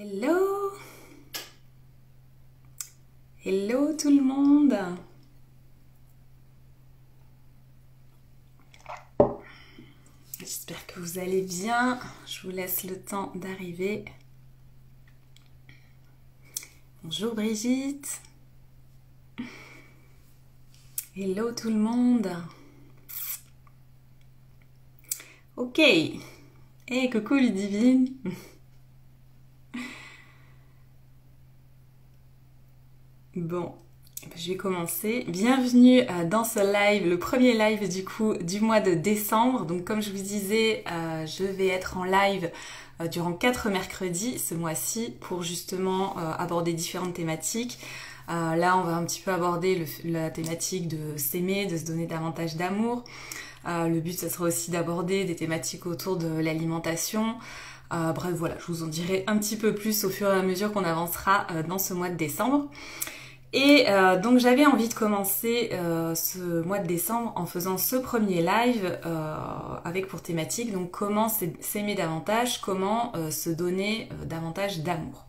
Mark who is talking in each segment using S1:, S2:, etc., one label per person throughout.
S1: Hello! Hello tout le monde! J'espère que vous allez bien. Je vous laisse le temps d'arriver. Bonjour Brigitte! Hello tout le monde! Ok! Hey, coucou Ludivine! Bon, je vais commencer. Bienvenue dans ce live, le premier live du coup du mois de décembre. Donc comme je vous disais, je vais être en live durant 4 mercredis ce mois-ci pour justement aborder différentes thématiques. Là, on va un petit peu aborder la thématique de s'aimer, de se donner davantage d'amour. Le but, ça sera aussi d'aborder des thématiques autour de l'alimentation. Bref, voilà, je vous en dirai un petit peu plus au fur et à mesure qu'on avancera dans ce mois de décembre. Et donc j'avais envie de commencer ce mois de décembre en faisant ce premier live avec pour thématique donc comment s'aimer davantage, comment se donner davantage d'amour.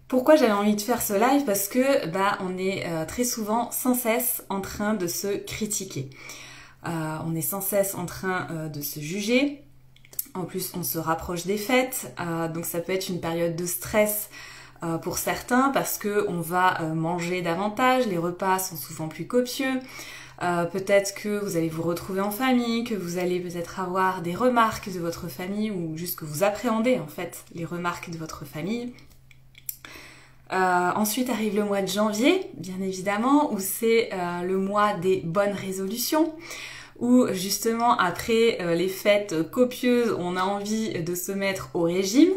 S1: Pourquoi j'avais envie de faire ce live? Parce que on est très souvent sans cesse en train de se critiquer. On est sans cesse en train de se juger. En plus, on se rapproche des fêtes, donc ça peut être une période de stress pour certains parce que on va manger davantage, les repas sont souvent plus copieux. Peut-être que vous allez vous retrouver en famille, que vous allez peut-être avoir des remarques de votre famille ou juste que vous appréhendez en fait les remarques de votre famille. Ensuite arrive le mois de janvier, bien évidemment, où c'est le mois des bonnes résolutions, où justement après les fêtes copieuses, on a envie de se mettre au régime.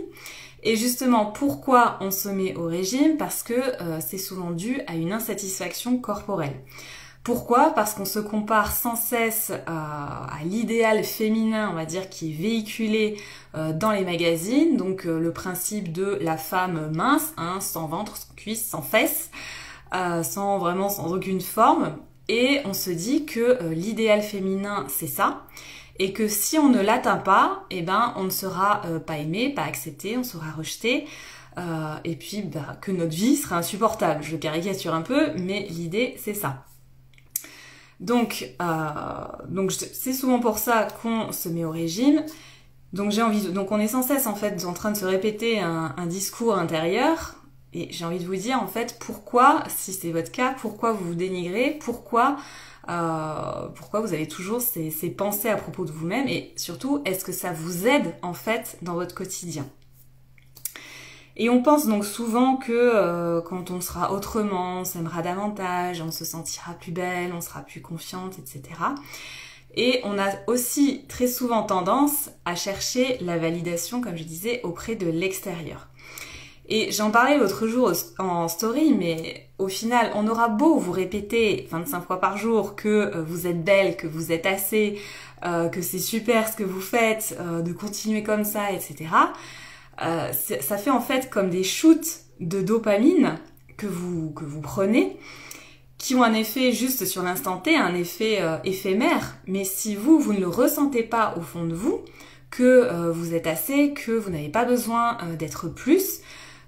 S1: Et justement, pourquoi on se met au régime? Parce que c'est souvent dû à une insatisfaction corporelle. Pourquoi? Parce qu'on se compare sans cesse à l'idéal féminin, on va dire, qui est véhiculé dans les magazines. Donc le principe de la femme mince, hein, sans ventre, sans cuisse, sans fesses, sans aucune forme. Et on se dit que l'idéal féminin, c'est ça. Et que si on ne l'atteint pas, on ne sera pas aimé, pas accepté, on sera rejeté. Et puis que notre vie sera insupportable. Je caricature un peu, mais l'idée, c'est ça. Donc c'est souvent pour ça qu'on se met au régime. Donc donc on est sans cesse en fait en train de se répéter un discours intérieur. Et j'ai envie de vous dire en fait pourquoi, si c'est votre cas, pourquoi vous vous dénigrez, pourquoi vous avez toujours ces pensées à propos de vous-même et surtout est-ce que ça vous aide en fait dans votre quotidien. Et on pense donc souvent que quand on sera autrement, on s'aimera davantage, on se sentira plus belle, on sera plus confiante, etc. Et on a aussi très souvent tendance à chercher la validation, comme je disais, auprès de l'extérieur. Et j'en parlais l'autre jour en story, mais au final, on aura beau vous répéter 25 fois par jour que vous êtes belle, que vous êtes assez, que c'est super ce que vous faites, de continuer comme ça, etc. Ça fait en fait comme des shoots de dopamine que vous prenez, qui ont un effet juste sur l'instant T, un effet éphémère, mais si vous ne le ressentez pas au fond de vous, que vous êtes assez, que vous n'avez pas besoin d'être plus,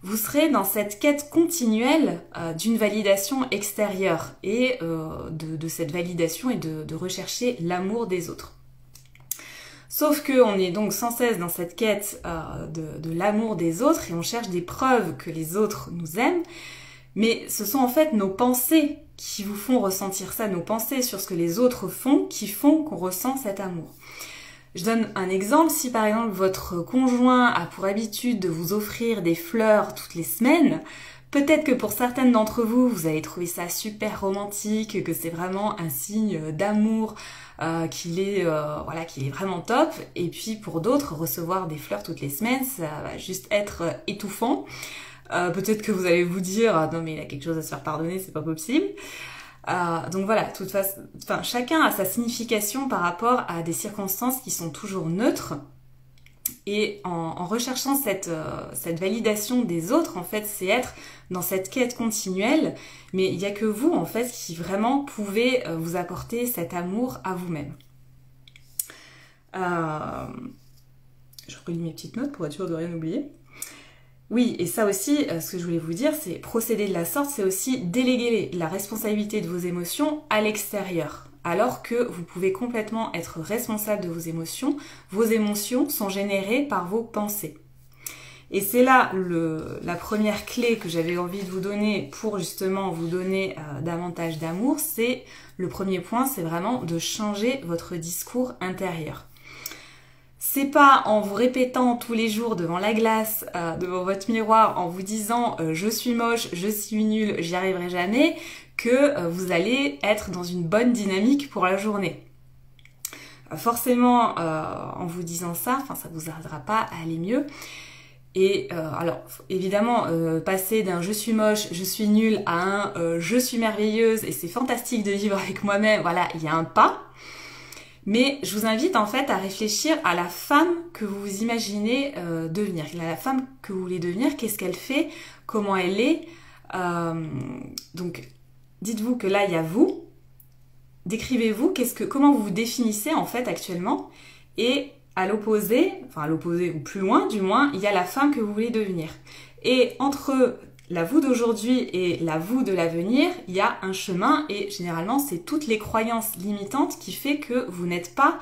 S1: vous serez dans cette quête continuelle d'une validation extérieure et de cette validation et de rechercher l'amour des autres. Sauf qu'on est donc sans cesse dans cette quête de l'amour des autres et on cherche des preuves que les autres nous aiment, mais ce sont en fait nos pensées qui vous font ressentir ça, nos pensées sur ce que les autres font qui font qu'on ressent cet amour. Je donne un exemple, si par exemple votre conjoint a pour habitude de vous offrir des fleurs toutes les semaines, peut-être que pour certaines d'entre vous, vous allez trouver ça super romantique, que c'est vraiment un signe d'amour, qu'il est vraiment top, et puis pour d'autres, recevoir des fleurs toutes les semaines, ça va juste être étouffant. Peut-être que vous allez vous dire, non mais il a quelque chose à se faire pardonner, c'est pas possible. Donc voilà, de toute façon, chacun a sa signification par rapport à des circonstances qui sont toujours neutres. Et en recherchant cette validation des autres, en fait, c'est être dans cette quête continuelle. Mais il n'y a que vous, en fait, qui vraiment pouvez vous apporter cet amour à vous-même. Je relis mes petites notes pour être sûre de rien oublier. Oui, et ça aussi, ce que je voulais vous dire, c'est procéder de la sorte, c'est aussi déléguer la responsabilité de vos émotions à l'extérieur. Alors que vous pouvez complètement être responsable de vos émotions sont générées par vos pensées. Et c'est là la première clé que j'avais envie de vous donner pour justement vous donner davantage d'amour, c'est le premier point, c'est vraiment de changer votre discours intérieur. C'est pas en vous répétant tous les jours devant la glace, devant votre miroir, en vous disant je suis moche, je suis nulle, j'y arriverai jamais, que vous allez être dans une bonne dynamique pour la journée. Forcément, en vous disant ça, ça vous aidera pas à aller mieux. Et alors, évidemment, passer d'un je suis moche, je suis nulle à un je suis merveilleuse et c'est fantastique de vivre avec moi-même, voilà, il y a un pas. Mais je vous invite en fait à réfléchir à la femme que vous imaginez devenir. La femme que vous voulez devenir, qu'est-ce qu'elle fait, comment elle est. Donc, dites-vous que là, il y a vous. Décrivez-vous, comment vous vous définissez en fait actuellement. Et à l'opposé ou plus loin du moins, il y a la femme que vous voulez devenir. Et entre la vous d'aujourd'hui et la vous de l'avenir, il y a un chemin et généralement c'est toutes les croyances limitantes qui fait que vous n'êtes pas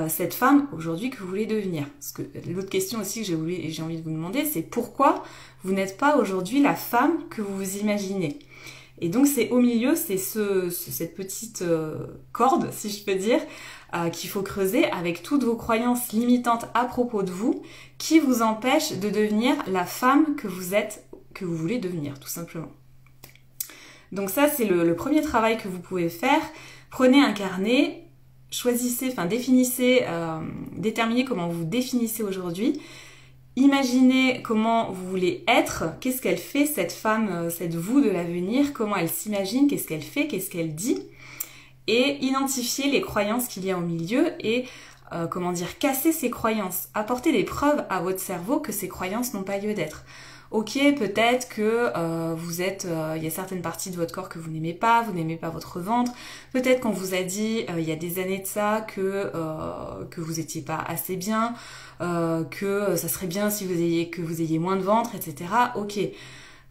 S1: cette femme aujourd'hui que vous voulez devenir. Parce que l'autre question aussi que j'ai envie de vous demander, c'est pourquoi vous n'êtes pas aujourd'hui la femme que vous vous imaginez. Et donc c'est au milieu, c'est cette petite corde, si je peux dire, qu'il faut creuser avec toutes vos croyances limitantes à propos de vous qui vous empêchent de devenir la femme que vous êtes, que vous voulez devenir, tout simplement. Donc ça, c'est le premier travail que vous pouvez faire. Prenez un carnet, déterminez comment vous définissez aujourd'hui. Imaginez comment vous voulez être, qu'est-ce qu'elle fait cette femme, cette vous de l'avenir, comment elle s'imagine, qu'est-ce qu'elle fait, qu'est-ce qu'elle dit. Et identifier les croyances qu'il y a au milieu et casser ces croyances. Apporter des preuves à votre cerveau que ces croyances n'ont pas lieu d'être. Ok, peut-être que il y a certaines parties de votre corps que vous n'aimez pas votre ventre. Peut-être qu'on vous a dit il y a des années de ça que vous étiez pas assez bien, que ça serait bien si que vous ayez moins de ventre, etc. Ok.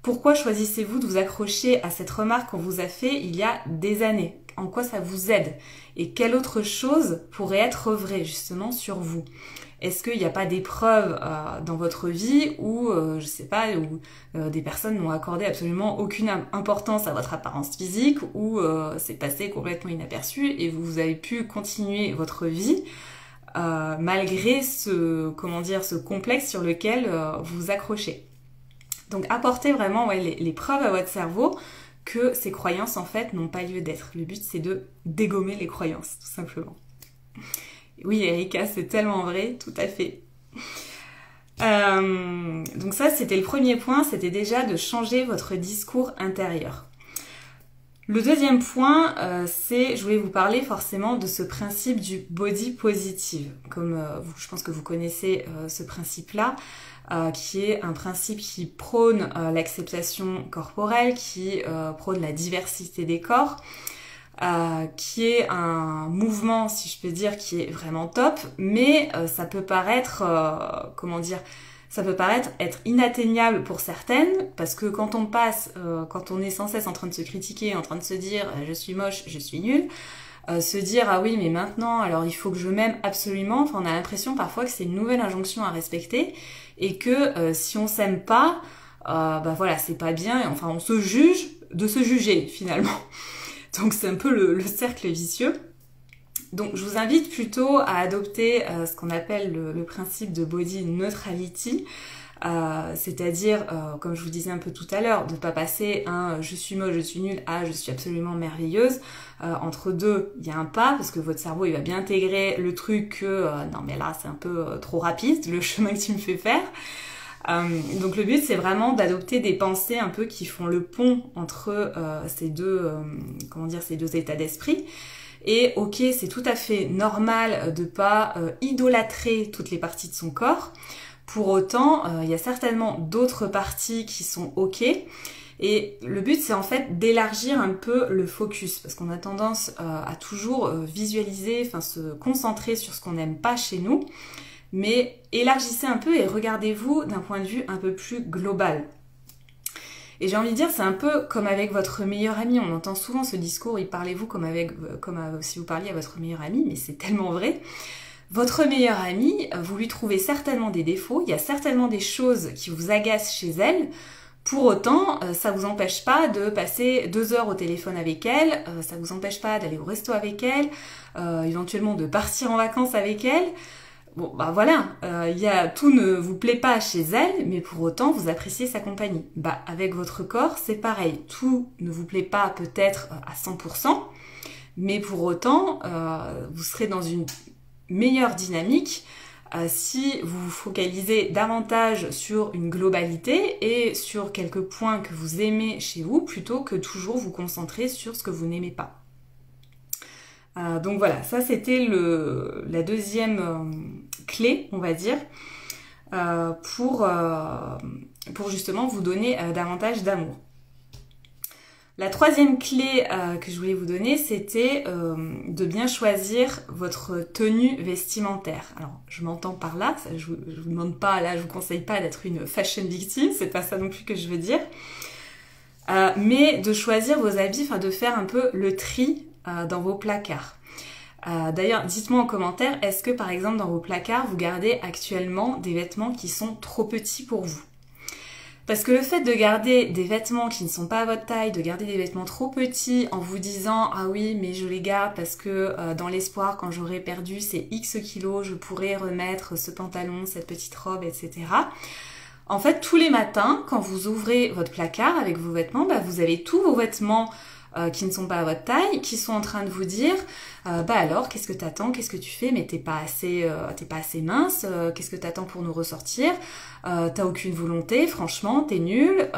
S1: Pourquoi choisissez-vous de vous accrocher à cette remarque qu'on vous a fait il y a des années? En quoi ça vous aide? Et quelle autre chose pourrait être vraie justement sur vous? Est-ce qu'il n'y a pas des preuves dans votre vie où, des personnes n'ont accordé absolument aucune importance à votre apparence physique, où c'est passé complètement inaperçu et vous avez pu continuer votre vie malgré ce complexe sur lequel vous vous accrochez. Donc apportez vraiment les preuves à votre cerveau que ces croyances en fait n'ont pas lieu d'être. Le but c'est de dégommer les croyances, tout simplement. Oui Erika, c'est tellement vrai, tout à fait. Donc ça c'était le premier point, c'était déjà de changer votre discours intérieur. Le deuxième point, je voulais vous parler forcément de ce principe du body positive. Comme je pense que vous connaissez ce principe-là, qui est un principe qui prône l'acceptation corporelle, qui prône la diversité des corps, qui est un mouvement, si je peux dire, qui est vraiment top, mais ça peut paraître, être inatteignable pour certaines, parce que quand on est sans cesse en train de se critiquer, en train de se dire je suis moche, je suis nulle, se dire ah oui mais maintenant alors il faut que je m'aime absolument, on a l'impression parfois que c'est une nouvelle injonction à respecter et que si on s'aime pas, c'est pas bien, on se juge de se juger finalement. Donc c'est un peu le cercle vicieux. Donc je vous invite plutôt à adopter ce qu'on appelle le principe de body neutrality, c'est-à-dire, comme je vous disais un peu tout à l'heure, de pas passer un je suis moche, je suis nulle à je suis absolument merveilleuse. Entre deux, il y a un pas, parce que votre cerveau il va bien intégrer le truc que non mais là c'est un peu trop rapide, le chemin que tu me fais faire. Donc le but c'est vraiment d'adopter des pensées un peu qui font le pont entre ces deux états d'esprit. Et ok, c'est tout à fait normal de pas idolâtrer toutes les parties de son corps. Pour autant, il y a certainement d'autres parties qui sont ok. Et le but c'est en fait d'élargir un peu le focus, parce qu'on a tendance à toujours visualiser, se concentrer sur ce qu'on n'aime pas chez nous. mais élargissez un peu et regardez-vous d'un point de vue un peu plus global. Et j'ai envie de dire, c'est un peu comme avec votre meilleur ami. On entend souvent ce discours, parlez-vous comme si vous parliez à votre meilleur ami, mais c'est tellement vrai. Votre meilleure amie, vous lui trouvez certainement des défauts, il y a certainement des choses qui vous agacent chez elle. Pour autant, ça vous empêche pas de passer 2 heures au téléphone avec elle, ça vous empêche pas d'aller au resto avec elle, éventuellement de partir en vacances avec elle. Bon, bah voilà, tout ne vous plaît pas chez elle, mais pour autant, vous appréciez sa compagnie. Bah, avec votre corps, c'est pareil. Tout ne vous plaît pas peut-être à 100%, mais pour autant, vous serez dans une meilleure dynamique si vous vous focalisez davantage sur une globalité et sur quelques points que vous aimez chez vous, plutôt que toujours vous concentrer sur ce que vous n'aimez pas. Donc voilà, ça c'était la deuxième clé, on va dire, pour justement vous donner davantage d'amour. La troisième clé que je voulais vous donner, c'était de bien choisir votre tenue vestimentaire. Alors, je m'entends par là, je vous demande pas, là, je vous conseille pas d'être une fashion victime, c'est pas ça non plus que je veux dire, mais de choisir vos habits, enfin de faire un peu le tri dans vos placards. D'ailleurs, dites-moi en commentaire, est-ce que par exemple dans vos placards, vous gardez actuellement des vêtements qui sont trop petits pour vous? Parce que le fait de garder des vêtements qui ne sont pas à votre taille, de garder des vêtements trop petits en vous disant « Ah oui, mais je les garde parce que dans l'espoir, quand j'aurai perdu ces X kilos, je pourrai remettre ce pantalon, cette petite robe, etc. » En fait, tous les matins, quand vous ouvrez votre placard avec vos vêtements, bah, vous avez tous vos vêtements qui ne sont pas à votre taille, qui sont en train de vous dire bah alors, qu'est-ce que t'attends, qu'est-ce que tu fais, mais t'es pas assez mince, qu'est-ce que t'attends pour nous ressortir, t'as aucune volonté, franchement, t'es nul,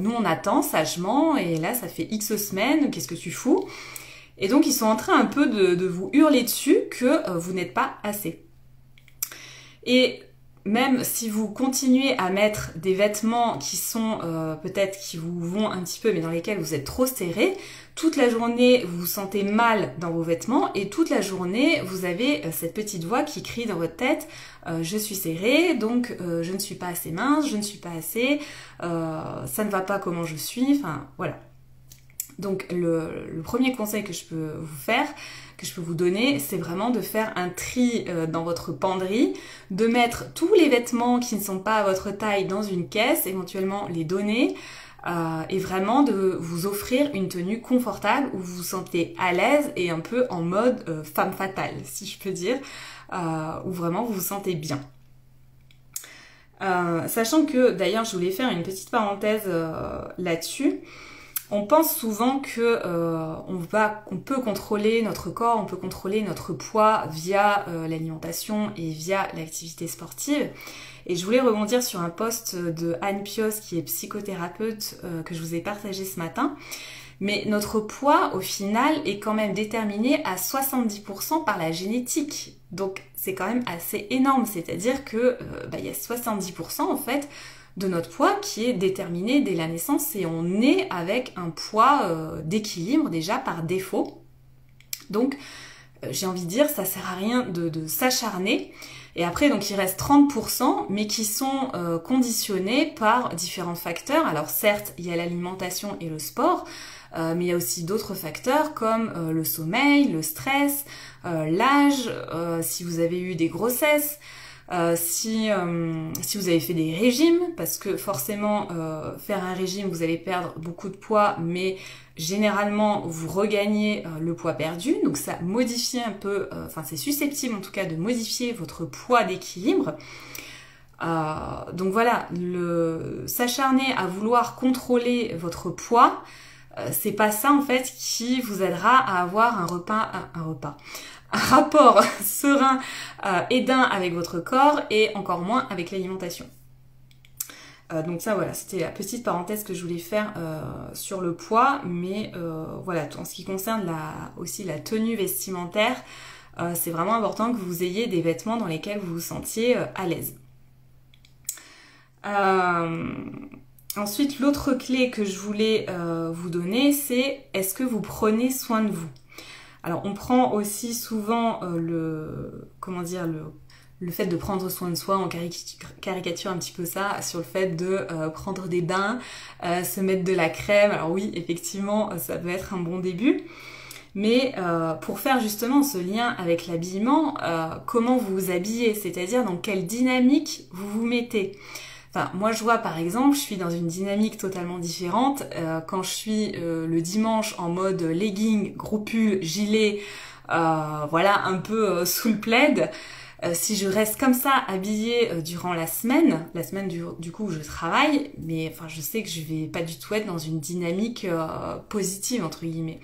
S1: nous on attend sagement, et là ça fait X semaines, qu'est-ce que tu fous? Et donc ils sont en train un peu de vous hurler dessus que vous n'êtes pas assez. Et même si vous continuez à mettre des vêtements qui sont peut-être qui vous vont un petit peu mais dans lesquels vous êtes trop serré, toute la journée vous vous sentez mal dans vos vêtements et toute la journée vous avez cette petite voix qui crie dans votre tête je suis serrée donc je ne suis pas assez mince, je ne suis pas assez, ça ne va pas comment je suis, enfin voilà. Donc le premier conseil que je peux vous faire, que je peux vous donner, c'est vraiment de faire un tri dans votre penderie, de mettre tous les vêtements qui ne sont pas à votre taille dans une caisse, éventuellement les donner, et vraiment de vous offrir une tenue confortable où vous vous sentez à l'aise et un peu en mode femme fatale, si je peux dire, où vraiment vous vous sentez bien. Sachant que, d'ailleurs, je voulais faire une petite parenthèse là-dessus. On pense souvent que on peut contrôler notre corps, on peut contrôler notre poids via l'alimentation et via l'activité sportive. Et je voulais rebondir sur un post de Anne Pios, qui est psychothérapeute, que je vous ai partagé ce matin. Mais notre poids, au final, est quand même déterminé à 70% par la génétique. Donc c'est quand même assez énorme, c'est-à-dire que il y a 70% en fait de notre poids qui est déterminé dès la naissance et on naît avec un poids d'équilibre déjà par défaut. Donc j'ai envie de dire, ça sert à rien de s'acharner. Et après, donc il reste 30%, mais qui sont conditionnés par différents facteurs. Alors certes, il y a l'alimentation et le sport, mais il y a aussi d'autres facteurs comme le sommeil, le stress, l'âge, si vous avez eu des grossesses, si vous avez fait des régimes, parce que forcément faire un régime vous allez perdre beaucoup de poids, mais généralement vous regagnez le poids perdu, donc ça modifie un peu, enfin c'est susceptible en tout cas de modifier votre poids d'équilibre. Donc voilà, s'acharner à vouloir contrôler votre poids, c'est pas ça en fait qui vous aidera à avoir un rapport serein et d'un avec votre corps et encore moins avec l'alimentation. Donc ça voilà, c'était la petite parenthèse que je voulais faire sur le poids, mais voilà, en ce qui concerne aussi la tenue vestimentaire, c'est vraiment important que vous ayez des vêtements dans lesquels vous vous sentiez à l'aise. Ensuite, l'autre clé que je voulais vous donner, c'est est-ce que vous prenez soin de vous? Alors, on prend aussi souvent le fait de prendre soin de soi, on caricature un petit peu ça sur le fait de prendre des bains, se mettre de la crème. Alors oui, effectivement, ça peut être un bon début. Mais pour faire justement ce lien avec l'habillement, comment vous vous habillez, c'est-à-dire dans quelle dynamique vous vous mettez. Enfin, moi je vois par exemple, je suis dans une dynamique totalement différente quand je suis le dimanche en mode legging, gros pull, gilet, voilà, un peu sous le plaid. Si je reste comme ça habillée durant la semaine du coup où je travaille, mais enfin je sais que je vais pas du tout être dans une dynamique positive entre guillemets.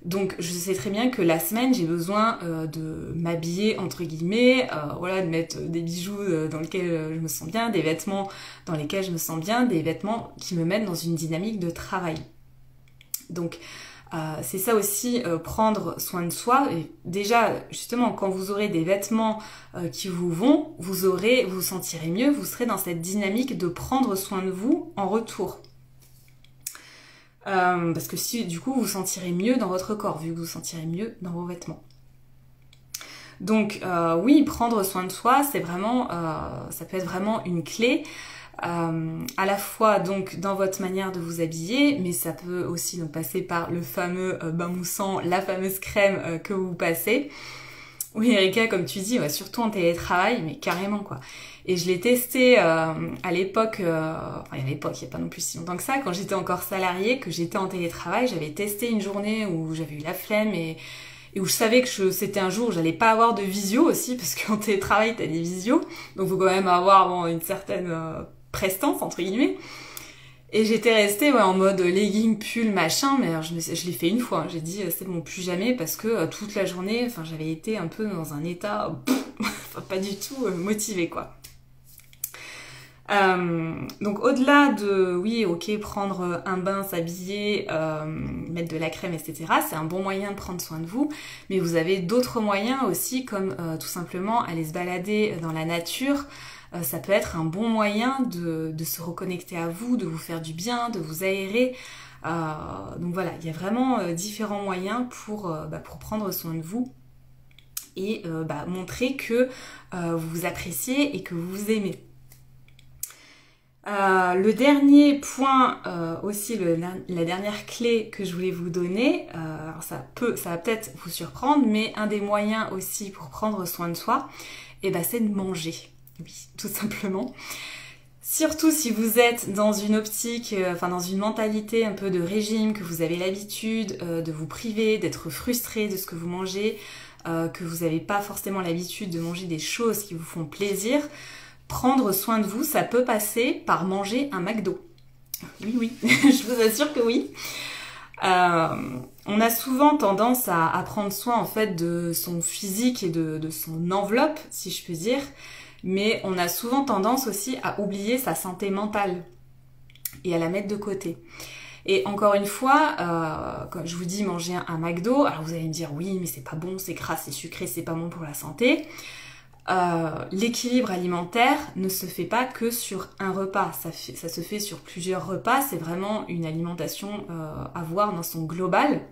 S1: Donc je sais très bien que la semaine j'ai besoin de m'habiller entre guillemets, voilà, de mettre des bijoux dans lesquels je me sens bien, des vêtements dans lesquels je me sens bien, des vêtements qui me mettent dans une dynamique de travail. Donc c'est ça aussi, prendre soin de soi. Et déjà, justement, quand vous aurez des vêtements qui vous vont, vous vous sentirez mieux, vous serez dans cette dynamique de prendre soin de vous en retour. Parce que si, du coup, vous vous sentirez mieux dans votre corps, vu que vous vous sentirez mieux dans vos vêtements. Donc, oui, prendre soin de soi, c'est vraiment, ça peut être vraiment une clé. À la fois donc dans votre manière de vous habiller, mais ça peut aussi donc passer par le fameux bain moussant, la fameuse crème que vous passez. Oui Erika, comme tu dis, ouais, surtout en télétravail, mais carrément quoi. Et je l'ai testé à l'époque, enfin à l'époque, il n'y a pas non plus si longtemps que ça, quand j'étais encore salariée, que j'étais en télétravail, j'avais testé une journée où j'avais eu la flemme et où je savais que c'était un jour où j'allais pas avoir de visio aussi, parce qu'en télétravail t'as des visios, donc faut quand même avoir une certaine prestance entre guillemets. Et j'étais restée en mode legging, pull, machin, mais alors je l'ai fait une fois, j'ai dit c'est bon, plus jamais, parce que toute la journée, enfin j'avais été un peu dans un état pas du tout motivée quoi. Donc au-delà de, oui, ok, prendre un bain, s'habiller, mettre de la crème, etc., c'est un bon moyen de prendre soin de vous, mais vous avez d'autres moyens aussi, comme tout simplement aller se balader dans la nature. Ça peut être un bon moyen de se reconnecter à vous, de vous faire du bien, de vous aérer. Donc voilà, il y a vraiment différents moyens pour prendre soin de vous et montrer que vous vous appréciez et que vous vous aimez. Le dernier point, aussi la dernière clé que je voulais vous donner, alors ça va peut-être vous surprendre, mais un des moyens aussi pour prendre soin de soi, c'est de manger. Oui, tout simplement. Surtout si vous êtes dans une optique, dans une mentalité un peu de régime, que vous avez l'habitude de vous priver, d'être frustré de ce que vous mangez, que vous n'avez pas forcément l'habitude de manger des choses qui vous font plaisir. Prendre soin de vous, ça peut passer par manger un McDo. Oui, je vous assure que oui. On a souvent tendance à prendre soin en fait de son physique et de son enveloppe, si je puis dire, mais on a souvent tendance aussi à oublier sa santé mentale et à la mettre de côté. Et encore une fois, quand je vous dis manger un McDo, alors vous allez me dire oui, mais c'est pas bon, c'est gras, c'est sucré, c'est pas bon pour la santé. L'équilibre alimentaire ne se fait pas que sur un repas, ça se fait sur plusieurs repas, c'est vraiment une alimentation à voir dans son global.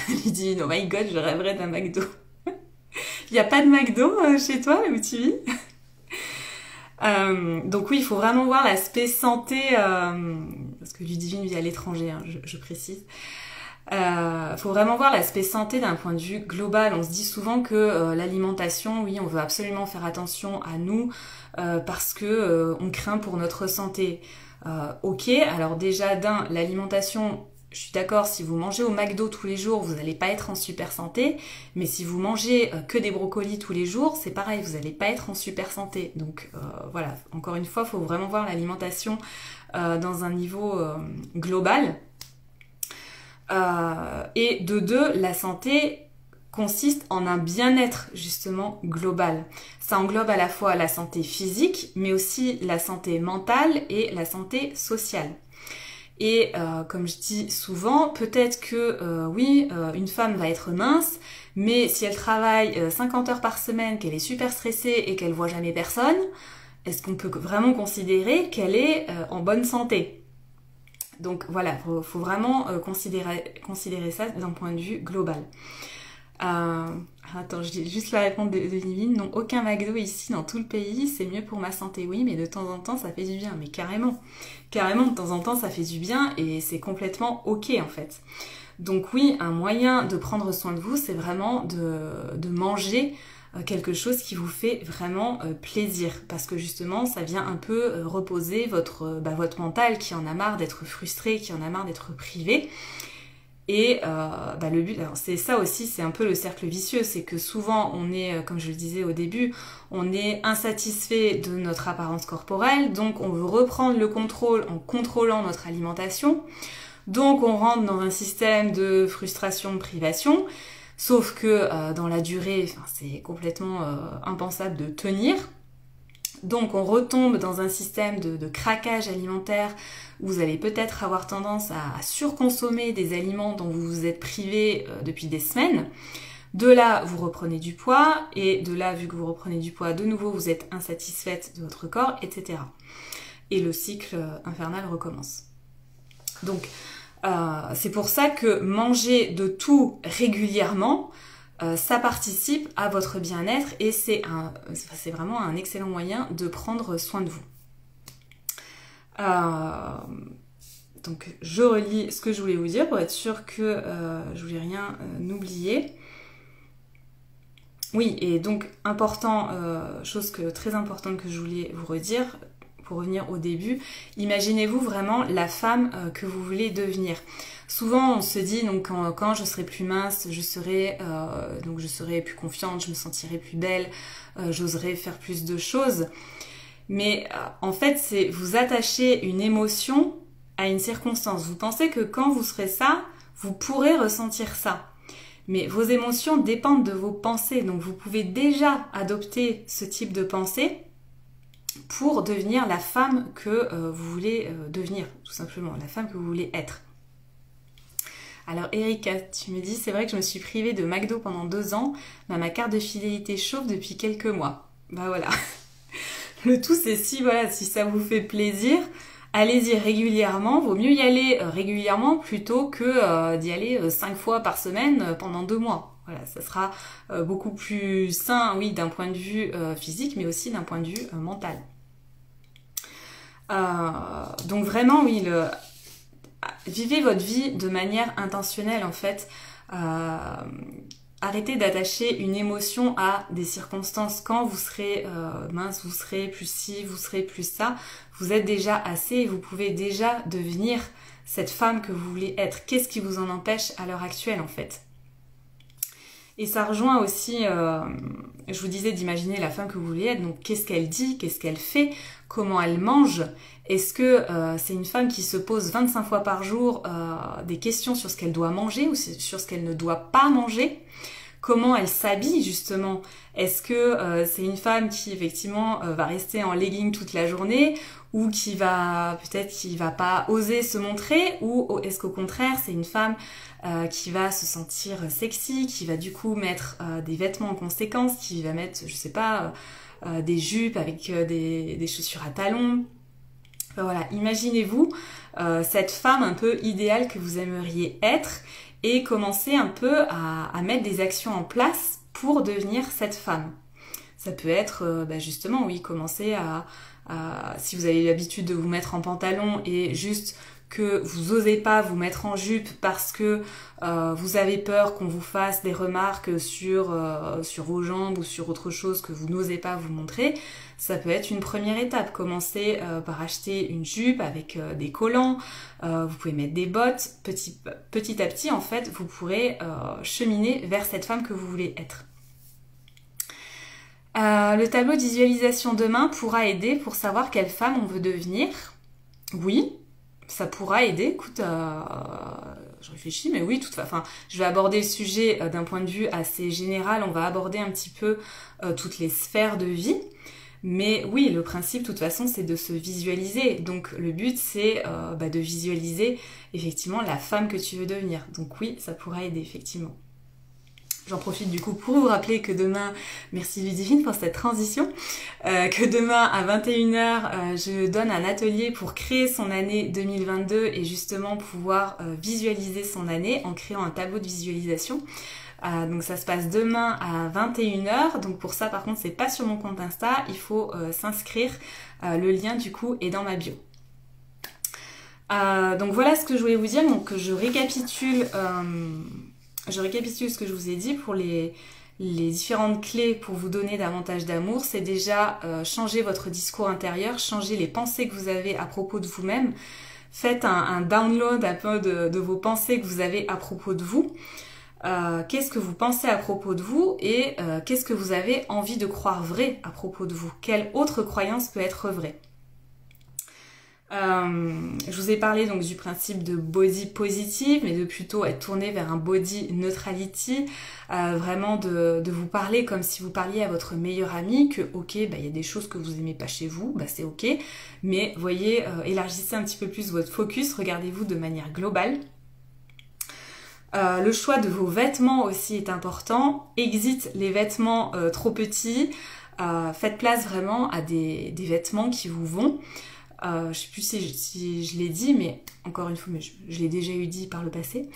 S1: Lydie, oh my god, je rêverais d'un McDo. Il n'y a pas de McDo chez toi, où tu vis? Donc oui, il faut vraiment voir l'aspect santé, parce que Ludivine vit à l'étranger, hein, je précise. Faut vraiment voir l'aspect santé d'un point de vue global. On se dit souvent que l'alimentation, oui, on veut absolument faire attention à nous parce que on craint pour notre santé. Ok, alors déjà l'alimentation, je suis d'accord, si vous mangez au McDo tous les jours, vous n'allez pas être en super santé, mais si vous mangez que des brocolis tous les jours, c'est pareil, vous n'allez pas être en super santé. Donc voilà, encore une fois, il faut vraiment voir l'alimentation dans un niveau global. Et de deux, la santé consiste en un bien-être justement global. Ça englobe à la fois la santé physique, mais aussi la santé mentale et la santé sociale. Et comme je dis souvent, peut-être que oui, une femme va être mince, mais si elle travaille 50 heures par semaine, qu'elle est super stressée et qu'elle voit jamais personne, est-ce qu'on peut vraiment considérer qu'elle est en bonne santé? Donc voilà, faut vraiment considérer ça d'un point de vue global. Attends, je dis juste la réponse de Livine. Non, aucun McDo ici dans tout le pays, c'est mieux pour ma santé. Oui, mais de temps en temps, ça fait du bien. Mais carrément, carrément, de temps en temps, ça fait du bien et c'est complètement ok en fait. Donc oui, un moyen de prendre soin de vous, c'est vraiment de manger quelque chose qui vous fait vraiment plaisir. Parce que justement, ça vient un peu reposer votre mental qui en a marre d'être frustré, qui en a marre d'être privé. Et le but, c'est ça aussi, c'est un peu le cercle vicieux, c'est que souvent on est, comme je le disais au début, on est insatisfait de notre apparence corporelle, donc on veut reprendre le contrôle en contrôlant notre alimentation, donc on rentre dans un système de frustration, de privation, sauf que dans la durée, c'est complètement impensable de tenir. Donc on retombe dans un système de craquage alimentaire où vous allez peut-être avoir tendance à surconsommer des aliments dont vous vous êtes privé depuis des semaines. De là, vous reprenez du poids et de là, vu que vous reprenez du poids, de nouveau, vous êtes insatisfaite de votre corps, etc. Et le cycle infernal recommence. Donc, c'est pour ça que manger de tout régulièrement, ça participe à votre bien-être et c'est vraiment un excellent moyen de prendre soin de vous. Donc je relis ce que je voulais vous dire pour être sûre que je voulais rien oublier. Oui, et donc très importante que je voulais vous redire, pour revenir au début, imaginez-vous vraiment la femme que vous voulez devenir. Souvent on se dit donc quand je serai plus mince, je serai plus confiante, je me sentirai plus belle, j'oserai faire plus de choses. Mais en fait, c'est vous attachez une émotion à une circonstance. Vous pensez que quand vous serez ça, vous pourrez ressentir ça. Mais vos émotions dépendent de vos pensées. Donc vous pouvez déjà adopter ce type de pensée pour devenir la femme que vous voulez devenir, tout simplement, la femme que vous voulez être. Alors Erika, tu me dis, c'est vrai que je me suis privée de McDo pendant 2 ans, mais ma carte de fidélité chauffe depuis quelques mois. Bah voilà. Le tout, c'est si ça vous fait plaisir, allez-y régulièrement. Vaut mieux y aller régulièrement plutôt que d'y aller 5 fois par semaine pendant 2 mois. Voilà, ça sera beaucoup plus sain, oui, d'un point de vue physique, mais aussi d'un point de vue mental. Donc vraiment, oui, vivez votre vie de manière intentionnelle, en fait. Arrêtez d'attacher une émotion à des circonstances. Quand vous serez mince, vous serez plus ci, vous serez plus ça. Vous êtes déjà assez et vous pouvez déjà devenir cette femme que vous voulez être. Qu'est-ce qui vous en empêche à l'heure actuelle en fait? Et ça rejoint aussi, je vous disais d'imaginer la femme que vous voulez être. Donc qu'est-ce qu'elle dit, qu'est-ce qu'elle fait, comment elle mange. Est-ce que c'est une femme qui se pose 25 fois par jour des questions sur ce qu'elle doit manger ou sur ce qu'elle ne doit pas manger? Comment elle s'habille justement? Est-ce que c'est une femme qui effectivement va rester en legging toute la journée ou qui va pas oser se montrer, ou est-ce qu'au contraire c'est une femme qui va se sentir sexy, qui va du coup mettre des vêtements en conséquence, qui va mettre, je sais pas, des jupes avec des chaussures à talons. Enfin, voilà, imaginez-vous cette femme un peu idéale que vous aimeriez être et commencer un peu à mettre des actions en place pour devenir cette femme. Ça peut être justement, oui, commencer si vous avez l'habitude de vous mettre en pantalon et juste que vous osez pas vous mettre en jupe parce que vous avez peur qu'on vous fasse des remarques sur vos jambes ou sur autre chose que vous n'osez pas vous montrer, ça peut être une première étape. Commencez par acheter une jupe avec des collants, vous pouvez mettre des bottes, petit à petit en fait vous pourrez cheminer vers cette femme que vous voulez être. Le tableau de visualisation demain pourra aider pour savoir quelle femme on veut devenir. Oui, ça pourra aider. Écoute, je réfléchis, mais oui, je vais aborder le sujet d'un point de vue assez général. On va aborder un petit peu toutes les sphères de vie. Mais oui, le principe, de toute façon, c'est de se visualiser. Donc, le but, c'est de visualiser effectivement la femme que tu veux devenir. Donc oui, ça pourra aider, effectivement. J'en profite du coup pour vous rappeler que demain, merci Ludivine pour cette transition, que demain à 21h, je donne un atelier pour créer son année 2022 et justement pouvoir visualiser son année en créant un tableau de visualisation. Donc ça se passe demain à 21h. Donc pour ça par contre c'est pas sur mon compte Insta, il faut s'inscrire. Le lien du coup est dans ma bio. Donc voilà ce que je voulais vous dire. Donc je récapitule ce que je vous ai dit pour les différentes clés pour vous donner davantage d'amour. C'est déjà changer votre discours intérieur, changer les pensées que vous avez à propos de vous-même. Faites un download un peu de vos pensées que vous avez à propos de vous. Qu'est-ce que vous pensez à propos de vous et qu'est-ce que vous avez envie de croire vrai à propos de vous? Quelle autre croyance peut être vraie? Je vous ai parlé donc du principe de body positive, mais de plutôt être tourné vers un body neutrality, vraiment de vous parler comme si vous parliez à votre meilleur ami, que ok, il y a des choses que vous aimez pas chez vous, c'est ok, mais voyez, élargissez un petit peu plus votre focus, regardez-vous de manière globale. Le choix de vos vêtements aussi est important. Exit les vêtements trop petits. Faites place vraiment à des vêtements qui vous vont. Je sais plus si je l'ai dit, mais encore une fois, mais je l'ai déjà eu dit par le passé.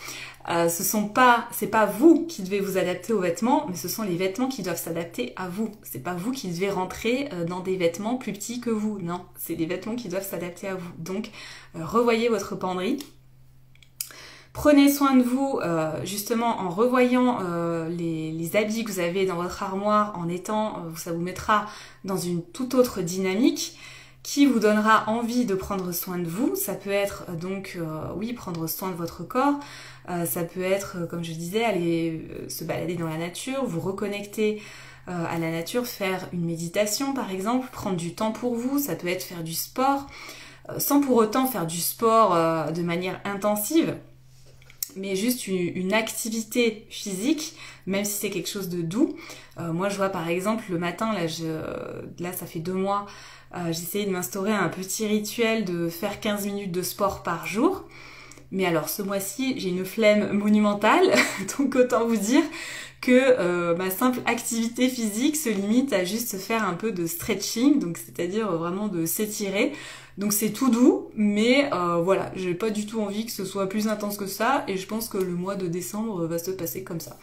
S1: C'est pas vous qui devez vous adapter aux vêtements, mais ce sont les vêtements qui doivent s'adapter à vous. C'est pas vous qui devez rentrer dans des vêtements plus petits que vous. Non, c'est des vêtements qui doivent s'adapter à vous. Donc, revoyez votre penderie. Prenez soin de vous justement en revoyant les habits que vous avez dans votre armoire, ça vous mettra dans une toute autre dynamique qui vous donnera envie de prendre soin de vous. Ça peut être donc, oui, prendre soin de votre corps, ça peut être, comme je disais, aller se balader dans la nature, vous reconnecter à la nature, faire une méditation par exemple, prendre du temps pour vous, ça peut être faire du sport, sans pour autant faire du sport de manière intensive, mais juste une activité physique, même si c'est quelque chose de doux. Moi, je vois par exemple le matin, là ça fait 2 mois, j'essayais de m'instaurer un petit rituel de faire 15 minutes de sport par jour. Mais alors, ce mois-ci, j'ai une flemme monumentale, donc autant vous dire que ma simple activité physique se limite à juste faire un peu de stretching, donc c'est-à-dire vraiment de s'étirer. Donc c'est tout doux, mais voilà, j'ai pas du tout envie que ce soit plus intense que ça, et je pense que le mois de décembre va se passer comme ça.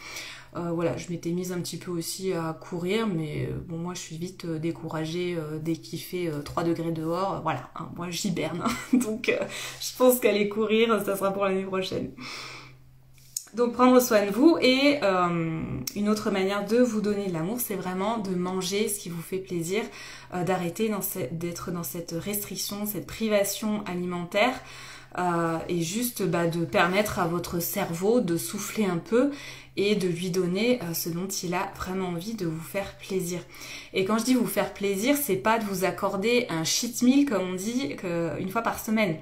S1: Voilà, je m'étais mise un petit peu aussi à courir, mais bon, moi je suis vite découragée dès qu'il fait 3 degrés dehors, voilà, hein, moi j'hiberne, donc je pense qu'aller courir, ça sera pour l'année prochaine. Donc prendre soin de vous, et une autre manière de vous donner de l'amour, c'est vraiment de manger ce qui vous fait plaisir, d'arrêter d'être dans cette restriction, cette privation alimentaire, et juste de permettre à votre cerveau de souffler un peu et de lui donner ce dont il a vraiment envie, de vous faire plaisir. Et quand je dis vous faire plaisir, c'est pas de vous accorder un cheat meal comme on dit une fois par semaine,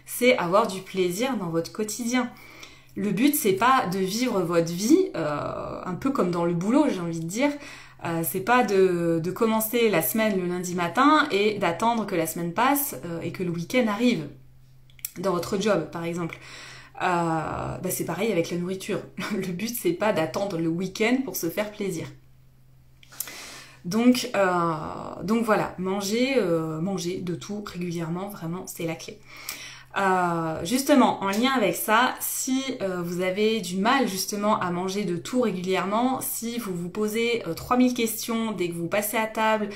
S1: c'est avoir du plaisir dans votre quotidien. Le but, c'est pas de vivre votre vie un peu comme dans le boulot, j'ai envie de dire. C'est pas de commencer la semaine le lundi matin et d'attendre que la semaine passe et que le week-end arrive. Dans votre job, par exemple. C'est pareil avec la nourriture. Le but, c'est pas d'attendre le week-end pour se faire plaisir. Donc voilà, manger de tout régulièrement, vraiment, c'est la clé. Justement, en lien avec ça, si vous avez du mal justement à manger de tout régulièrement, si vous vous posez 3000 questions dès que vous passez à table,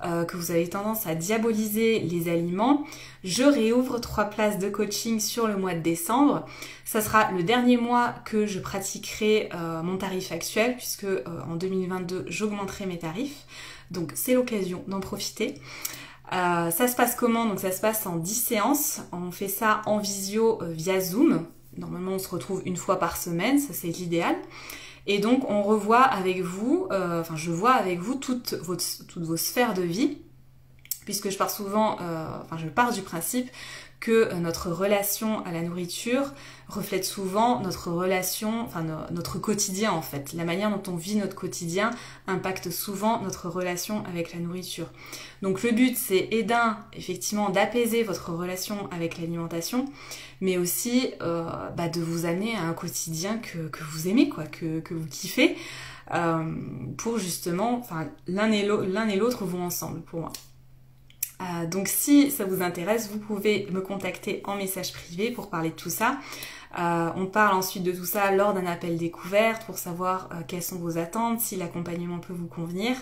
S1: que vous avez tendance à diaboliser les aliments, je réouvre 3 places de coaching sur le mois de décembre. Ça sera le dernier mois que je pratiquerai mon tarif actuel, puisque en 2022, j'augmenterai mes tarifs. Donc c'est l'occasion d'en profiter. Ça se passe comment? Donc ça se passe en 10 séances. On fait ça en visio via Zoom. Normalement, on se retrouve 1 fois par semaine, ça c'est l'idéal. Et donc, on revoit avec vous, je vois avec vous toutes vos sphères de vie, puisque je pars du principe que notre relation à la nourriture reflète souvent notre relation, notre quotidien en fait. La manière dont on vit notre quotidien impacte souvent notre relation avec la nourriture. Donc le but, c'est effectivement d'apaiser votre relation avec l'alimentation, mais aussi de vous amener à un quotidien que vous aimez, quoi, que vous kiffez, pour justement, l'un et l'autre vont ensemble pour moi. Donc si ça vous intéresse, vous pouvez me contacter en message privé pour parler de tout ça. On parle ensuite de tout ça lors d'un appel découverte pour savoir quelles sont vos attentes, si l'accompagnement peut vous convenir.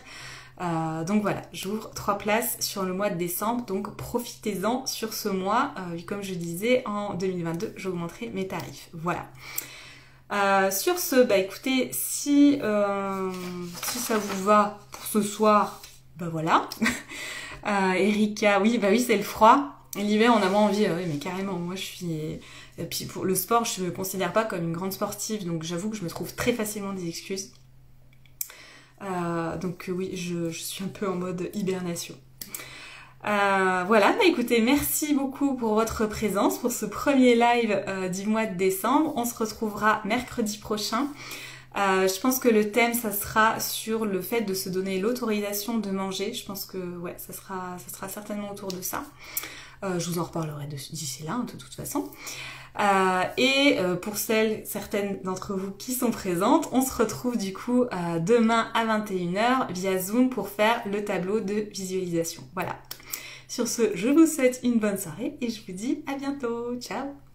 S1: Donc voilà, j'ouvre 3 places sur le mois de décembre, donc profitez-en sur ce mois. Comme je disais, en 2022, j'augmenterai mes tarifs. Voilà. Sur ce, bah écoutez, si ça vous va pour ce soir, bah voilà. Erika, oui, bah oui, c'est le froid. L'hiver, on a moins envie, oui, mais carrément, moi je suis... Et puis pour le sport, je me considère pas comme une grande sportive, donc j'avoue que je me trouve très facilement des excuses. Donc oui, je suis un peu en mode hibernation. Voilà, bah écoutez, merci beaucoup pour votre présence, pour ce premier live du mois de décembre. On se retrouvera mercredi prochain. Je pense que le thème, ça sera sur le fait de se donner l'autorisation de manger. Je pense que ouais, ça sera certainement autour de ça. Je vous en reparlerai d'ici là, hein, de toute façon. Pour certaines d'entre vous qui sont présentes, on se retrouve du coup demain à 21h via Zoom pour faire le tableau de visualisation. Voilà. Sur ce, je vous souhaite une bonne soirée et je vous dis à bientôt. Ciao!